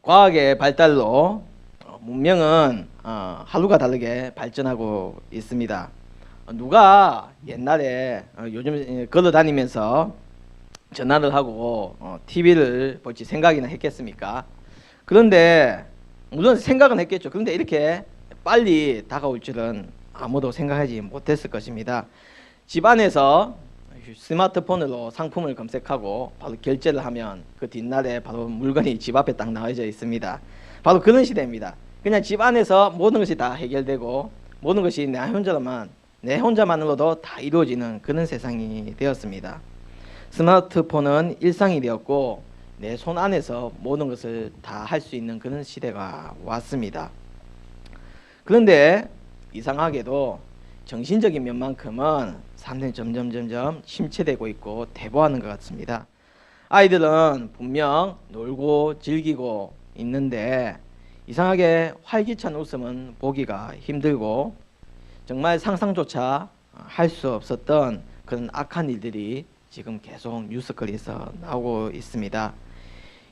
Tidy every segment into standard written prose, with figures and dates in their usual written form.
과학의 발달로 문명은 하루가 다르게 발전하고 있습니다. 누가 옛날에 요즘 걸어 다니면서 전화를 하고 TV를 볼지 생각이나 했겠습니까? 그런데 물론 생각은 했겠죠. 그런데 이렇게 빨리 다가올 줄은 아무도 생각하지 못했을 것입니다. 집안에서 스마트폰으로 상품을 검색하고 바로 결제를 하면 그 뒷날에 바로 물건이 집 앞에 딱 나와져 있습니다. 바로 그런 시대입니다. 그냥 집 안에서 모든 것이 다 해결되고 모든 것이 내 혼자만으로도 다 이루어지는 그런 세상이 되었습니다. 스마트폰은 일상이 되었고 내 손 안에서 모든 것을 다 할 수 있는 그런 시대가 왔습니다. 그런데 이상하게도 정신적인 면만큼은 사람들이 점점 침체되고 있고 퇴보하는 것 같습니다. 아이들은 분명 놀고 즐기고 있는데 이상하게 활기찬 웃음은 보기가 힘들고 정말 상상조차 할 수 없었던 그런 악한 일들이 지금 계속 뉴스거리에서 나오고 있습니다.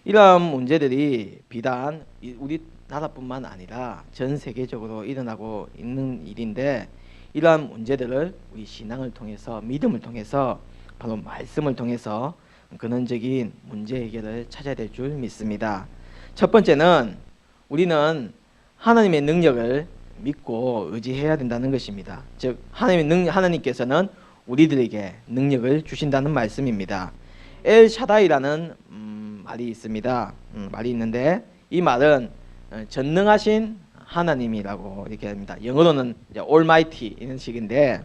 이러한 문제들이 비단 우리나라뿐만 아니라 전 세계적으로 일어나고 있는 일인데 이러한 문제들을 우리 신앙을 통해서 믿음을 통해서 바로 말씀을 통해서 근원적인 문제 해결을 찾아야 될 줄 믿습니다. 첫 번째는 우리는 하나님의 능력을 믿고 의지해야 된다는 것입니다. 즉 하나님께서는 우리들에게 능력을 주신다는 말씀입니다. 엘 샤다이라는 말이 있습니다. 말이 있는데 이 말은 전능하신 하나님이라고 이렇게 합니다. 영어로는 Almighty 이런 식인데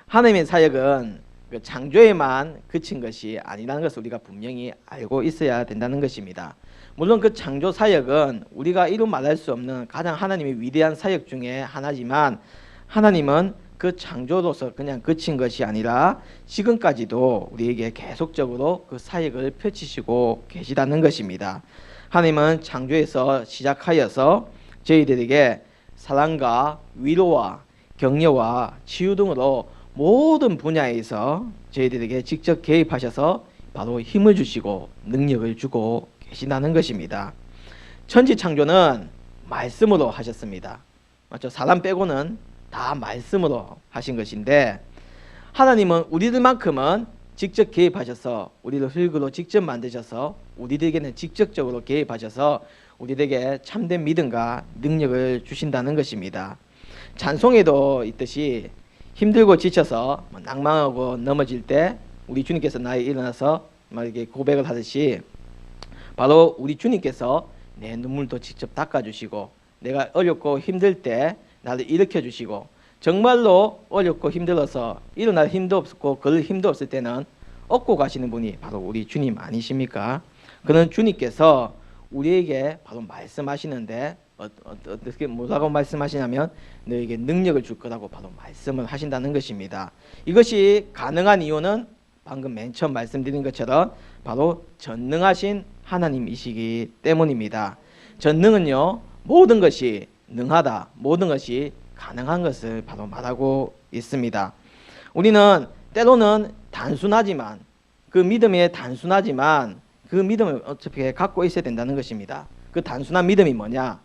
하나님의 사역은 그 창조에만 그친 것이 아니라는 것을 우리가 분명히 알고 있어야 된다는 것입니다. 물론 그 창조 사역은 우리가 이루 말할 수 없는 가장 하나님의 위대한 사역 중에 하나지만 하나님은 그 창조로서 그냥 그친 것이 아니라 지금까지도 우리에게 계속적으로 그 사역을 펼치시고 계시다는 것입니다. 하나님은 창조에서 시작하여서 저희들에게 사랑과 위로와 격려와 치유 등으로 모든 분야에서 저희들에게 직접 개입하셔서 바로 힘을 주시고 능력을 주고 계시다는 것입니다. 천지 창조는 말씀으로 하셨습니다. 맞죠? 사람 빼고는 다 말씀으로 하신 것인데 하나님은 우리들만큼은 직접 개입하셔서 우리를 흙으로 직접 만드셔서 우리들에게는 직접적으로 개입하셔서 우리에게 참된 믿음과 능력을 주신다는 것입니다. 찬송에도 있듯이 힘들고 지쳐서 낭망하고 넘어질 때 우리 주님께서 나에 일어나서 이렇게 고백을 하듯이 바로 우리 주님께서 내 눈물도 직접 닦아주시고 내가 어렵고 힘들 때 나를 일으켜주시고 정말로 어렵고 힘들어서 일어날 힘도 없고 걸을 힘도 없을 때는 업고 가시는 분이 바로 우리 주님 아니십니까? 그는 주님께서 우리에게 바로 말씀하시는데 어떻게 뭐라고 말씀하시냐면 너에게 능력을 줄 거라고 바로 말씀을 하신다는 것입니다. 이것이 가능한 이유는 방금 맨 처음 말씀드린 것처럼 바로 전능하신 하나님이시기 때문입니다. 전능은요 모든 것이 능하다, 모든 것이 가능한 것을 바로 말하고 있습니다. 우리는 때로는 단순하지만 그 믿음이 단순하지만 그 믿음을 어떻게 갖고 있어야 된다는 것입니다. 그 단순한 믿음이 뭐냐?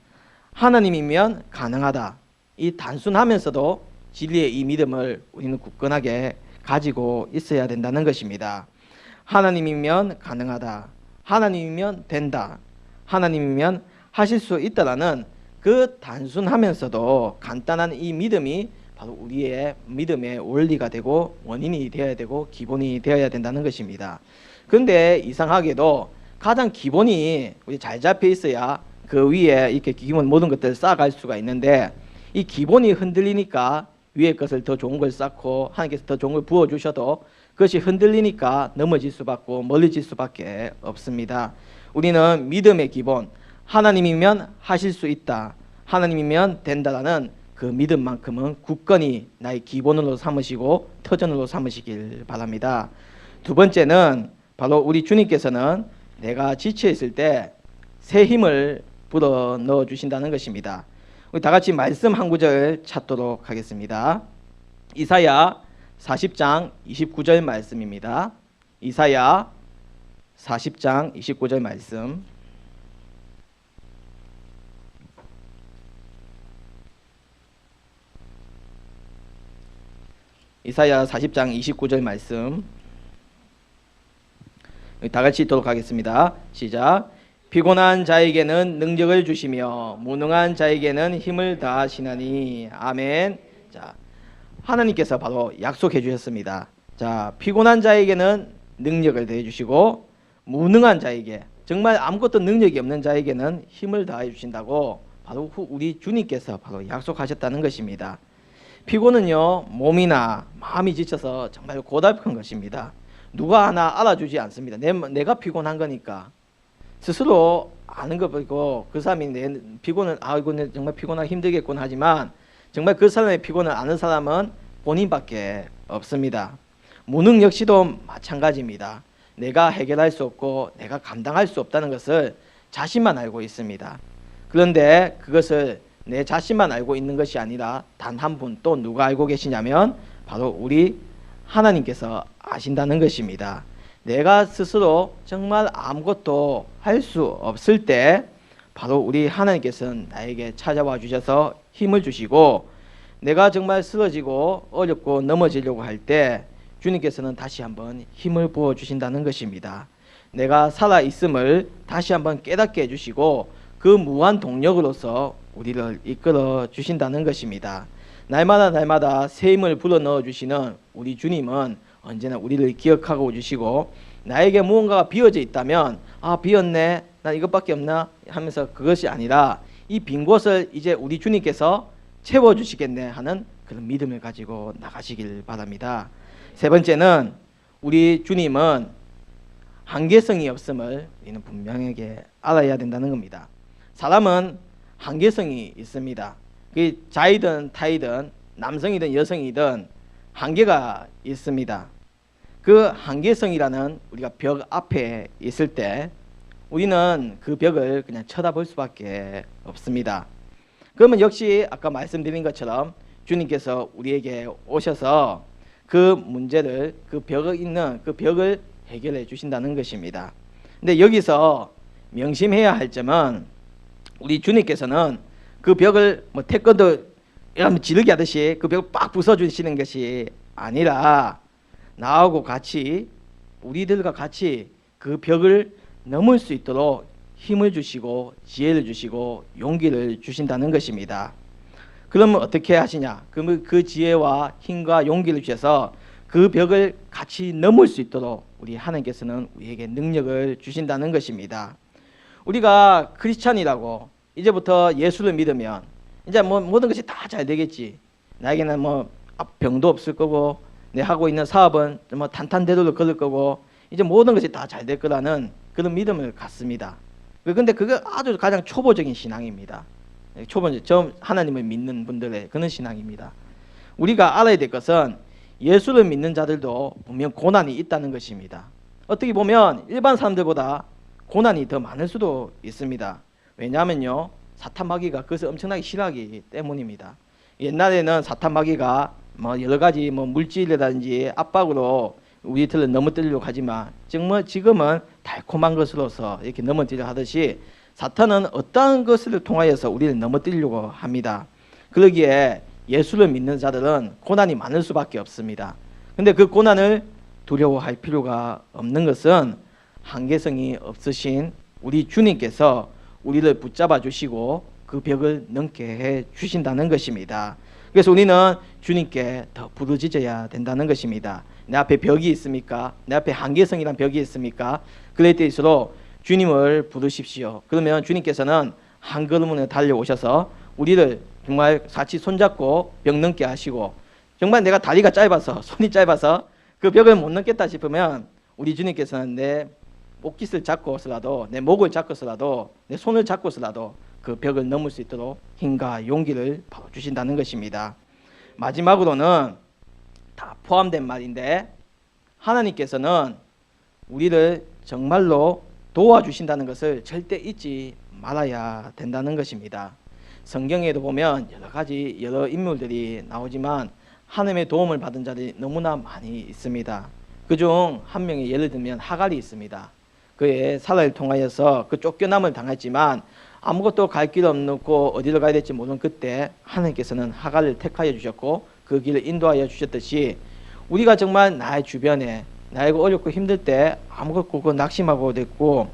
하나님이면 가능하다. 이 단순하면서도 진리의 이 믿음을 우리는 굳건하게 가지고 있어야 된다는 것입니다. 하나님이면 가능하다. 하나님이면 된다. 하나님이면 하실 수 있다라는 그 단순하면서도 간단한 이 믿음이 바로 우리의 믿음의 원리가 되고 원인이 되어야 되고 기본이 되어야 된다는 것입니다. 그런데 이상하게도 가장 기본이 우리 잘 잡혀 있어야 그 위에 이렇게 기본 모든 것들을 쌓아갈 수가 있는데 이 기본이 흔들리니까 위에 것을 더 좋은 걸 쌓고 하나님께서 더 좋은 걸 부어주셔도 그것이 흔들리니까 넘어질 수밖에 멀어질 수밖에 없습니다. 우리는 믿음의 기본 하나님이면 하실 수 있다. 하나님이면 된다라는 그 믿음만큼은 굳건히 나의 기본으로 삼으시고 터전으로 삼으시길 바랍니다. 두 번째는 바로 우리 주님께서는 내가 지쳐 있을 때 새 힘을 불어 넣어 주신다는 것입니다. 우리 다 같이 말씀 한 구절 찾도록 하겠습니다. 이사야 40장 29절 말씀입니다. 이사야 40장 29절 말씀. 이사야 40장 29절 말씀 다 같이 읽도록 하겠습니다. 시작. 피곤한 자에게는 능력을 주시며 무능한 자에게는 힘을 다하시나니. 아멘. 자, 하나님께서 바로 약속해 주셨습니다. 자, 피곤한 자에게는 능력을 더해 주시고 무능한 자에게, 정말 아무것도 능력이 없는 자에게는 힘을 다해 주신다고 바로 우리 주님께서 바로 약속하셨다는 것입니다. 피곤은요, 몸이나 마음이 지쳐서 정말 고달픈 것입니다. 누가 하나 알아주지 않습니다. 내가 피곤한 거니까 스스로 아는 거 보고 그 사람이 내 피곤을 이거 정말 피곤하고 힘들겠구나 하지만 정말 그 사람의 피곤을 아는 사람은 본인밖에 없습니다. 무능 역시도 마찬가지입니다. 내가 해결할 수 없고 내가 감당할 수 없다는 것을 자신만 알고 있습니다. 그런데 그것을 내 자신만 알고 있는 것이 아니라 단 한 분 또 누가 알고 계시냐면 바로 우리 하나님께서 아신다는 것입니다. 내가 스스로 정말 아무것도 할 수 없을 때 바로 우리 하나님께서는 나에게 찾아와 주셔서 힘을 주시고, 내가 정말 쓰러지고 어렵고 넘어지려고 할 때 주님께서는 다시 한번 힘을 부어 주신다는 것입니다. 내가 살아 있음을 다시 한번 깨닫게 해주시고 그 무한 동력으로서 우리를 이끌어 주신다는 것입니다. 날마다 새 힘을 불어넣어 주시는 우리 주님은 언제나 우리를 기억하고 주시고, 나에게 무언가가 비어져 있다면 비었네, 난 이것밖에 없나 하면서 그것이 아니라 이 빈 곳을 이제 우리 주님께서 채워주시겠네 하는 그런 믿음을 가지고 나가시길 바랍니다. 세 번째는 우리 주님은 한계성이 없음을 우리는 분명하게 알아야 된다는 겁니다. 사람은 한계성이 있습니다. 그 자이든 타이든 남성이든 여성이든 한계가 있습니다. 그 한계성이라는 우리가 벽 앞에 있을 때 우리는 그 벽을 그냥 쳐다볼 수밖에 없습니다. 그러면 역시 아까 말씀드린 것처럼 주님께서 우리에게 오셔서 그 문제를, 그 벽에 있는 그 벽을 해결해 주신다는 것입니다. 근데 여기서 명심해야 할 점은 우리 주님께서는 그 벽을 태권도 이러면 지르기 하듯이 그 벽을 빡 부숴주시는 것이 아니라 나하고 같이, 우리들과 같이 그 벽을 넘을 수 있도록 힘을 주시고 지혜를 주시고 용기를 주신다는 것입니다. 그러면 어떻게 하시냐? 그러면 그 지혜와 힘과 용기를 주셔서 그 벽을 같이 넘을 수 있도록 우리 하나님께서는 우리에게 능력을 주신다는 것입니다. 우리가 크리스찬이라고 이제부터 예수를 믿으면 이제 모든 것이 다 잘 되겠지. 나에게는 병도 없을 거고 내 하고 있는 사업은 탄탄대로를 걸을 거고 이제 모든 것이 다 잘 될 거라는 그런 믿음을 갖습니다. 그런데 그게 아주 가장 초보적인 신앙입니다. 초보적 하나님을 믿는 분들의 그런 신앙입니다. 우리가 알아야 될 것은 예수를 믿는 자들도 분명 고난이 있다는 것입니다. 어떻게 보면 일반 사람들보다 고난이 더 많을 수도 있습니다. 왜냐하면요, 사탄 마귀가 그것을 엄청나게 싫어하기 때문입니다. 옛날에는 사탄 마귀가 여러 가지 물질이라든지 압박으로 우리들을 넘어뜨리려고 하지만 정말 지금은 달콤한 것으로서 이렇게 넘어뜨리려 하듯이 사탄은 어떠한 것을 통하여서 우리를 넘어뜨리려고 합니다. 그러기에 예수를 믿는 자들은 고난이 많을 수밖에 없습니다. 근데 그 고난을 두려워할 필요가 없는 것은 한계성이 없으신 우리 주님께서 우리를 붙잡아 주시고 그 벽을 넘게 해 주신다는 것입니다. 그래서 우리는 주님께 더 부르짖어야 된다는 것입니다. 내 앞에 벽이 있습니까? 내 앞에 한계성이란 벽이 있습니까? 그럴 때일수록 주님을 부르십시오. 그러면 주님께서는 한 걸음으로 달려오셔서 우리를 정말 같이 손잡고 벽 넘게 하시고, 정말 내가 다리가 짧아서 손이 짧아서 그 벽을 못 넘겠다 싶으면 우리 주님께서는 내 목깃을 잡고서라도, 내 목을 잡고서라도, 내 손을 잡고서라도 그 벽을 넘을 수 있도록 힘과 용기를 바로 주신다는 것입니다. 마지막으로는 다 포함된 말인데, 하나님께서는 우리를 정말로 도와주신다는 것을 절대 잊지 말아야 된다는 것입니다. 성경에도 보면 여러 인물들이 나오지만 하나님의 도움을 받은 자들이 너무나 많이 있습니다. 그중 한 명의 예를 들면 하갈이 있습니다. 그의 사라를 통하여서 그 쫓겨남을 당했지만 아무것도 갈 길 없고 어디로 가야 될지 모르는 그때 하나님께서는 하갈을 택하여 주셨고 그 길을 인도하여 주셨듯이 우리가 정말 나의 주변에 나에게 어렵고 힘들 때 아무것도 낙심하고 됐고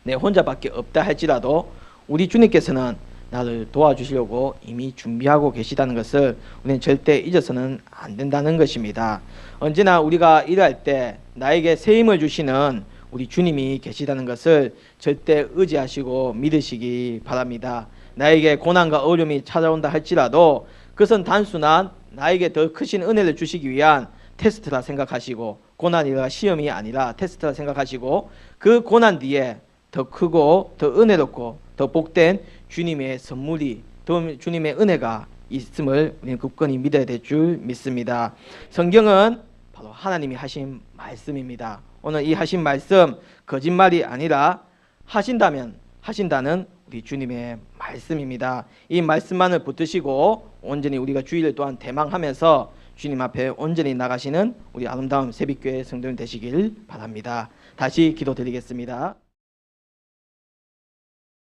내 혼자밖에 없다 할지라도 우리 주님께서는 나를 도와주시려고 이미 준비하고 계시다는 것을 우리는 절대 잊어서는 안 된다는 것입니다. 언제나 우리가 일할 때 나에게 새 힘을 주시는 우리 주님이 계시다는 것을 절대 의지하시고 믿으시기 바랍니다. 나에게 고난과 어려움이 찾아온다 할지라도 그것은 단순한 나에게 더 크신 은혜를 주시기 위한 테스트라 생각하시고, 고난이라 시험이 아니라 테스트라 생각하시고, 그 고난 뒤에 더 크고 더 은혜롭고 더 복된 주님의 선물이, 더 주님의 은혜가 있음을 우리는 굳건히 믿어야 될 줄 믿습니다. 성경은 바로 하나님이 하신 말씀입니다. 오늘 이 하신 말씀 거짓말이 아니라 하신다면 하신다는 우리 주님의 말씀입니다. 이 말씀만을 붙드시고 온전히 우리가 주일을 또한 대망하면서 주님 앞에 온전히 나가시는 우리 아름다운 새벽교회 성도님 되시길 바랍니다. 다시 기도드리겠습니다.